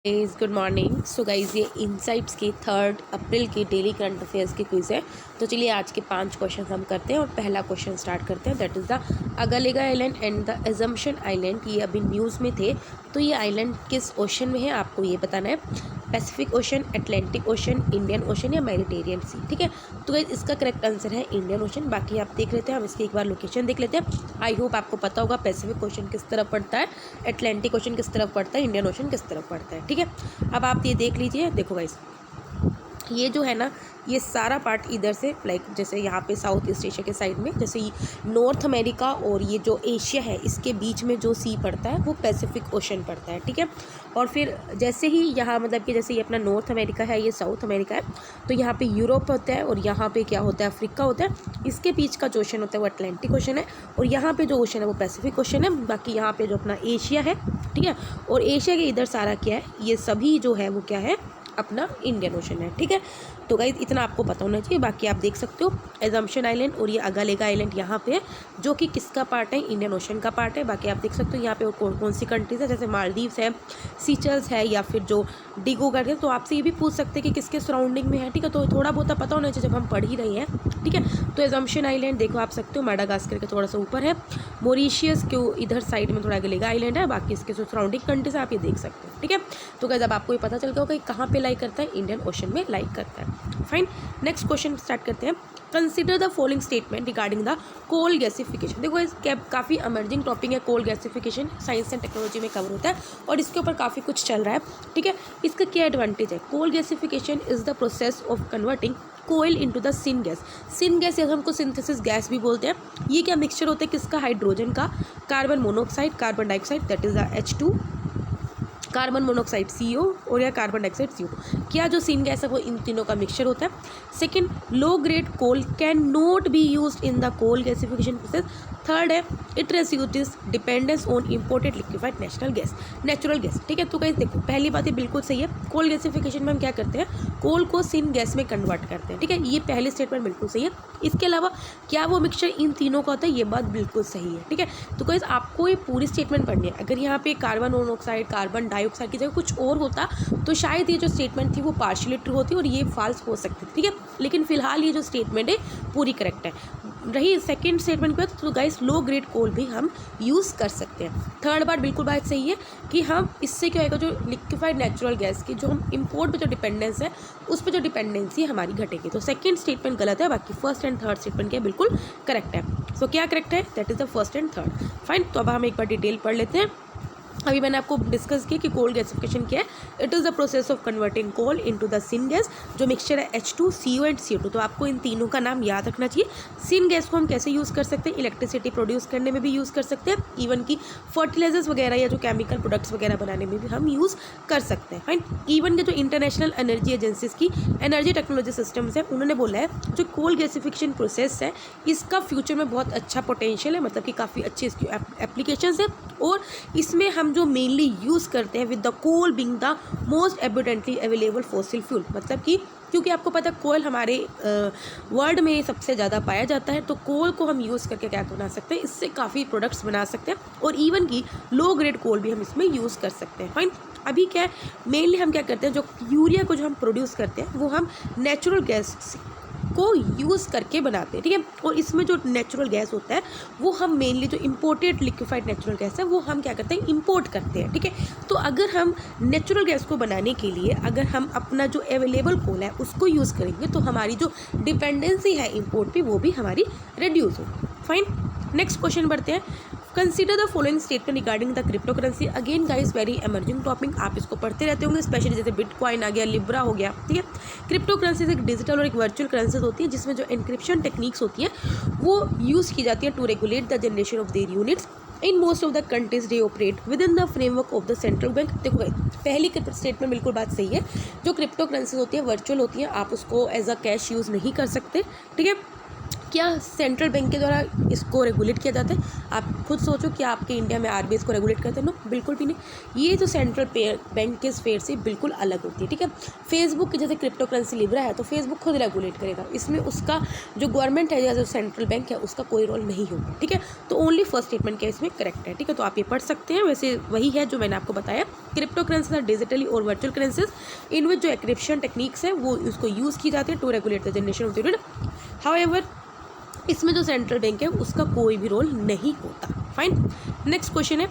Is good morning. So guys, ये insights की 3 अप्रैल की डेली करंट अफेयर्स की क्विज़ है। तो चलिए आज के 5 क्वेश्चन हम करते हैं और पहला क्वेश्चन स्टार्ट करते हैं। That is the अगलेगा island and the assumption island. ये अभी न्यूज़ में थे। तो ये आइलैंड किस ओशन में है आपको ये बताना है। Pacific ocean, Atlantic ocean, Indian ocean या मेडिटेरियन सी। ठीक है, तो गाइस इसका करेक्ट आंसर है इंडियन ओशन। बाकी आप देख लेते हैं, हम इसकी एक बार लोकेशन देख लेते हैं। आई होप आपको पता होगा पैसिफिक ओशन किस तरफ पड़ता है, अटलांटिक ओशन किस तरफ पड़ता है, इंडियन ओशन किस तरफ पड़ता है। ठीक है, अब आप ये देख लीजिए। देखो गाइस, ये जो है ना, ये सारा पार्ट इधर से लाइक जैसे यहाँ पे साउथ ईस्ट एशिया के साइड में, जैसे नॉर्थ अमेरिका और ये जो एशिया है इसके बीच में जो सी पड़ता है वो पैसिफिक ओशन पड़ता है। ठीक है, और फिर जैसे ही यहाँ मतलब कि जैसे ये अपना नॉर्थ अमेरिका है, ये साउथ अमेरिका है, तो यहाँ पे यूरोप होता है और यहाँ पे क्या होता है, अफ्रीका होता है। इसके बीच का जो ओशन होता है वो अटलांटिक ओशन है और यहाँ पे जो ओशन है वो पैसिफिक ओशन है। बाकी यहाँ पे जो अपना एशिया है, ठीक है, और एशिया के इधर सारा क्या है, ये सभी जो है वो क्या है, अपना इंडियन ओशन है। ठीक है, तो गाइज इतना आपको पता होना चाहिए। बाकी आप देख सकते हो एजम्पशन आइलैंड और ये अगालेगा आइलैंड यहाँ पे है, जो कि किसका पार्ट है, इंडियन ओशन का पार्ट है। बाकी आप देख सकते हो यहाँ पे कौन कौन सी कंट्रीज है, जैसे मालदीव्स है, सीचल्स है या फिर जो डिगोगढ़ है। तो आपसे ये भी पूछ सकते हैं कि किसके सराउंडिंग में है। ठीक है, तो थोड़ा बहुत पता होना चाहिए जब हम पढ़ ही रहे हैं। ठीक है, तो एजम्पशन आइलैंड देखो आप सकते हो मेडागास्कर के थोड़ा सा ऊपर है, मॉरिशियस के इधर साइड में थोड़ा अगालेगा आइलैंड है। बाकी इसके जो सराउंडिंग कंट्रीज है आप ये देख सकते हो। ठीक है, तो गाइस अब आपको ये पता चल गया होगा कि कहाँ पे लाइक करता है, इंडियन ओशन में लाइक करता है। फाइन, नेक्स्ट क्वेश्चन स्टार्ट करते हैं। Consider the following statement regarding the coal gasification. देखो इस काफ़ी अमर्जिंग टॉपिक है coal gasification, science and technology में कवर होता है और इसके ऊपर काफ़ी कुछ चल रहा है। ठीक है, इसका क्या एडवांटेज है। Coal gasification is the process of converting कोयल into the syn gas. Syn gas या हमको सिंथेसिस गैस भी बोलते हैं। ये क्या मिक्सचर होता है किसका, हाइड्रोजन का, carbon monoxide, carbon dioxide that is the H2, carbon monoxide CO और या कार्बन डाइऑक्साइड CO। क्या जो सीन गैस है वो इन तीनों का मिक्सचर होता है। Second, low grade coal can not be used in the coal gasification process. Third है, it reduces dependence on imported liquefied natural gas. ठीक है, तो गाइस देखो पहली बात ये बिल्कुल सही है। कोल गैसिफिकेशन में हम क्या करते हैं, कोल को सिन गैस में कन्वर्ट करते हैं। ठीक है, ये पहली स्टेटमेंट बिल्कुल सही है। इसके अलावा क्या वो मिक्सचर इन तीनों का होता है, ये बात बिल्कुल सही है। ठीक है, तो गाइस आपको ये पूरी स्टेटमेंट पढ़नी है। अगर यहाँ पे कार्बन मोनोऑक्साइड, कार्बन डाइऑक्साइड की जगह कुछ और होता तो शायद ये जो स्टेटमेंट थी वो पार्शियली ट्रू होती और ये फॉल्स हो सकती थी। ठीक है, लेकिन फिलहाल ये जो स्टेटमेंट है पूरी करेक्ट है। रही सेकंड स्टेटमेंट पे, तो गाइस लो ग्रेड कोल भी हम यूज़ कर सकते हैं। थर्ड बात बिल्कुल बात सही है कि हम इससे क्या होगा, जो लिक्विफाइड नेचुरल गैस की जो हम इंपोर्ट पे जो डिपेंडेंस है उस पर जो डिपेंडेंसी हमारी घटेगी। तो सेकंड स्टेटमेंट गलत है, बाकी फर्स्ट एंड थर्ड स्टेटमेंट क्या बिल्कुल करेक्ट है। सो क्या करेक्ट है, that is the first and third. Fine, तो अब हम एक बार डिटेल पढ़ लेते हैं। अभी मैंने आपको डिस्कस किया कि कोल गैसिफिकेशन क्या है। It is the process of converting coal into the syn gas, जो मिक्सचर है H2, CO एंड CO2। तो आपको इन तीनों का नाम याद रखना चाहिए। सिन गैस को हम कैसे यूज़ कर सकते हैं, इलेक्ट्रिसिटी प्रोड्यूस करने में भी यूज़ कर सकते हैं, इवन कि फर्टिलाइजर्स वगैरह या जो केमिकल प्रोडक्ट्स वगैरह बनाने में भी हम यूज़ कर सकते हैं। फाइन, इवन के जो इंटरनेशनल एनर्जी एजेंसीज की एनर्जी टेक्नोलॉजी सिस्टम्स है उन्होंने बोला है जो कोल गैसिफिकेशन प्रोसेस है इसका फ्यूचर में बहुत अच्छा पोटेंशियल है, मतलब कि काफ़ी अच्छी इसकी एप्लीकेशंस है। और इसमें हम जो मेनली यूज़ करते हैं with the coal being the most abundantly available fossil fuel, मतलब कि क्योंकि आपको पता है कोल हमारे वर्ल्ड में सबसे ज़्यादा पाया जाता है, तो कोल को हम यूज़ करके क्या बना सकते हैं, इससे काफ़ी प्रोडक्ट्स बना सकते हैं और इवन की लो ग्रेड कोल भी हम इसमें यूज़ कर सकते हैं। फाइन, अभी क्या है मेनली हम क्या करते हैं, जो यूरिया को जो हम प्रोड्यूस करते हैं वो हम नेचुरल गैस को यूज़ करके बनाते हैं। ठीक है, और इसमें जो नेचुरल गैस होता है वो हम मेनली जो इंपोर्टेड लिक्विफाइड नेचुरल गैस है वो हम क्या करते हैं, इंपोर्ट करते हैं। ठीक है, तो अगर हम नेचुरल गैस को बनाने के लिए अगर हम अपना जो अवेलेबल कोल है उसको यूज़ करेंगे तो हमारी जो डिपेंडेंसी है इंपोर्ट पे वो भी हमारी रिड्यूस होगी। फाइन, नेक्स्ट क्वेश्चन बढ़ते हैं। Consider the following statement regarding the crypto currency. Again guys very emerging topic, आप इसको पढ़ते रहते होंगे, स्पेशली जैसे बिटकॉइन आ गया, लिब्रा हो गया। ठीक है, क्रिप्टो करेंसी एक डिजिटल और एक वर्चुअल करेंसीज होती है जिसमें जो एनक्रिप्शन टेक्निक्स होती है वो यूज़ की जाती है to regulate the generation of their units in most of the countries they operate within the framework of the central bank. देखो भाई पहली स्टेटमेंट बिल्कुल बात सही है। जो क्रिप्टो करेंसीज होती है वर्चुअल होती है, आप उसको एज अ कैश यूज़ नहीं कर सकते। ठीक है, क्या सेंट्रल बैंक के द्वारा इसको रेगुलेट किया जाता है? आप खुद सोचो कि आपके इंडिया में आरबीआई इसको रेगुलेट करते हैं? नो, बिल्कुल भी नहीं। ये जो सेंट्रल बैंक के स्फेयर से बिल्कुल अलग होती है, ठीक है। फेसबुक की जैसे क्रिप्टो करेंसी लिब्रा है तो फेसबुक खुद रेगुलेट करेगा, इसमें उसका जो गवर्नमेंट है या जो सेंट्रल बैंक है उसका कोई रोल नहीं होगा, ठीक है। तो ओनली फर्स्ट स्टेटमेंट क्या इसमें करेक्ट है, ठीक है। तो आप ये पढ़ सकते हैं। वैसे वही है जो मैंने आपको बताया, क्रिप्टो करेंसीज आर डिजिटली और वर्चुअल करेंसीज इन विच जो एन्क्रिप्शन टेक्निक्स है वो उसको यूज़ की जाती है to regulate the generation of the however इसमें जो सेंट्रल बैंक है उसका कोई भी रोल नहीं होता। फाइन। नेक्स्ट क्वेश्चन है,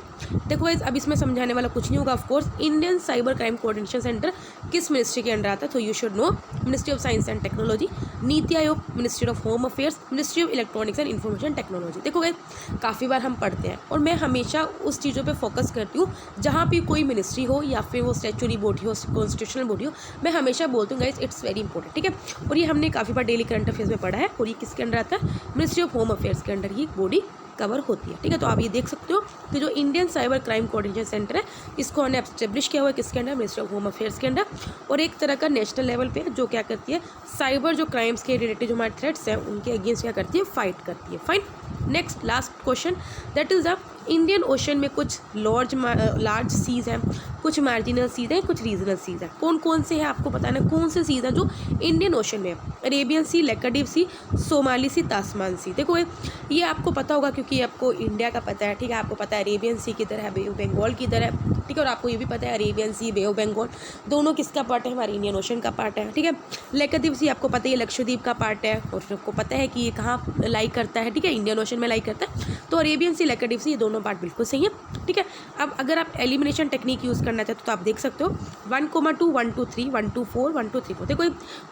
देखो गाइस अब इसमें समझाने वाला कुछ नहीं होगा। Of course Indian cyber crime coordination centre किस मिनिस्ट्री के अंडर आता है? तो you should know, ministry of science and technology, NITI Aayog, ministry of home affairs, ministry of electronics and information technology. देखो गाइस काफ़ी बार हम पढ़ते हैं और मैं हमेशा उस चीज़ों पर फोकस करती हूँ जहाँ भी कोई मिनिस्ट्री हो या फिर वो स्टैचुरी बॉडी हो, कॉन्स्टिट्यूशनल बॉडी हो, मैं हमेशा बोलती हूँ गाइस इट्स वेरी इंपॉर्टेंट, ठीक है। और ये हमने काफ़ी बार डेली करंट अफेयर्स में पढ़ा है और ये किसके अंडर आता है? मिनिस्ट्री ऑफ होम अफेयर्स के अंडर ही बॉडी कवर होती है, ठीक है। तो आप ये देख सकते हो कि जो Indian cyber crime coordination centre है इसको हमने एस्टेब्लिश किया हुआ है किसके under? Ministry of home affairs के अंडर। और एक तरह का नेशनल लेवल पे जो क्या करती है, साइबर जो क्राइम्स के रिलेटेड जो हमारे थ्रेट्स हैं उनके अगेंस्ट क्या करती है? फाइट करती है। Fine. Next last question, that is the Indian ocean में कुछ लार्ज सीज हैं, कुछ मार्जिनल सीज हैं, कुछ रीजनल सीज हैं। कौन कौन से हैं आपको बताना, कौन से सीज हैं जो इंडियन ओशन में? Arabian sea, Laccadive sea, Somali सी, तास्मान सी। देखो ये आपको पता होगा क्योंकि आपको इंडिया का पता है, ठीक है। आपको पता है अरेबियन सी किधर है, बे ऑफ बंगाल किधर है, ठीक है। और आपको ये भी पता है Arabian Sea, bay of Bengal दोनों किसका पार्ट है? हमारे इंडियन ओशन का पार्ट है, ठीक है। लैक्कादिव सी आपको पता है ये लक्षद्वीप का पार्ट है और आपको पता है कि ये कहाँ लाई करता है, ठीक है, इंडियन ओशन में लाई करता है। तो अरेबियन सी, लैक्कादिव सी ये दोनों पार्ट बिल्कुल सही है, ठीक है। अब अगर आप एलिमिनेशन टेक्निक यूज़ करना चाहते हो तो आप देख सकते हो 1,2, 1, 2, 3, 1, 2, 4, 1, 2, 3, 4। देखो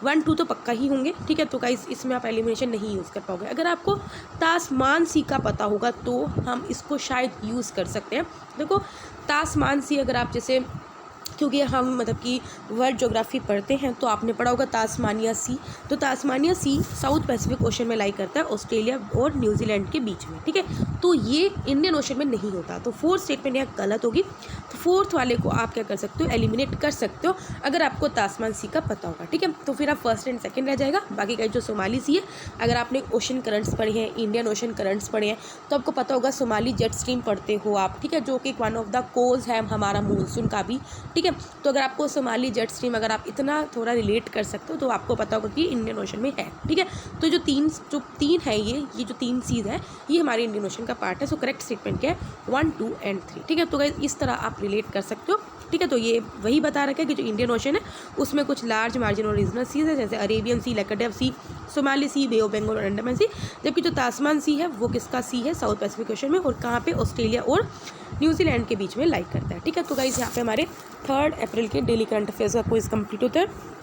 1, 2 तो पक्का ही होंगे, ठीक है। तो गाइस इसमें आप एलिमिनेशन नहीं यूज़ कर पाओगे। अगर आपको तास्मान सी का पता होगा तो हम इसको शायद यूज़ कर सकते हैं। देखो तास्मान सी अगर आप जैसे, क्योंकि हम मतलब कि वर्ल्ड ज्योग्राफी पढ़ते हैं तो आपने पढ़ा होगा तास्मानिया सी। तो तास्मानिया सी साउथ पैसिफिक ओशन में लाई करता है, ऑस्ट्रेलिया और न्यूजीलैंड के बीच में, ठीक है। तो ये इंडियन ओशन में नहीं होता। तो फोर्थ स्टेटमेंट यहाँ गलत होगी। तो फोर्थ वाले को आप क्या कर सकते हो? एलिमिनेट कर सकते हो अगर आपको तास्मान सी का पता होगा, ठीक है। तो फिर आप फर्स्ट एंड सेकेंड रह जाएगा। बाकी का जो सोमाली सी है, अगर आपने ओशन करंट्स पढ़े हैं, इंडियन ओशन करंट्स पढ़े हैं तो आपको पता होगा सोमाली जेट स्ट्रीम पढ़ते हो आप, ठीक है, जो कि वन ऑफ द कोज है हमारा मानसून का भी, ठीक है। तो अगर आपको सोमाली जेट स्ट्रीम अगर आप इतना थोड़ा रिलेट कर सकते हो तो आपको पता होगा कि इंडियन ओशन में है, ठीक है। तो जो तीन है ये जो तीन सीज है ये हमारे इंडियन ओशन का पार्ट है। सो करेक्ट स्टेटमेंट क्या है? 1, 2 एंड 3, ठीक है। तो गाइस इस तरह आप रिलेट कर सकते हो, ठीक है। तो ये वही बता रखा है कि जो इंडियन ओशन है उसमें कुछ लार्ज मार्जिन और रीजनल सीज है जैसे Arabian sea, Laccadive sea, Somali sea, bay of Bengal और अंडमान सी। जबकि जो तास्मान सी है वो किसका सी है? साउथ पैसिफिक ओशन में, और कहाँ पे? ऑस्ट्रेलिया और न्यूजीलैंड के बीच में लाई करता है, ठीक है। तो गाइस यहाँ पे हमारे 3 अप्रैल के डेली करंट अफेयर्स का क्विज कंप्लीट होता है।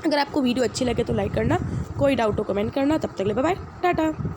अगर आपको वीडियो अच्छी लगे तो लाइक करना, कोई डाउट हो कमेंट करना। तब तक ले बाय बाय, टाटा।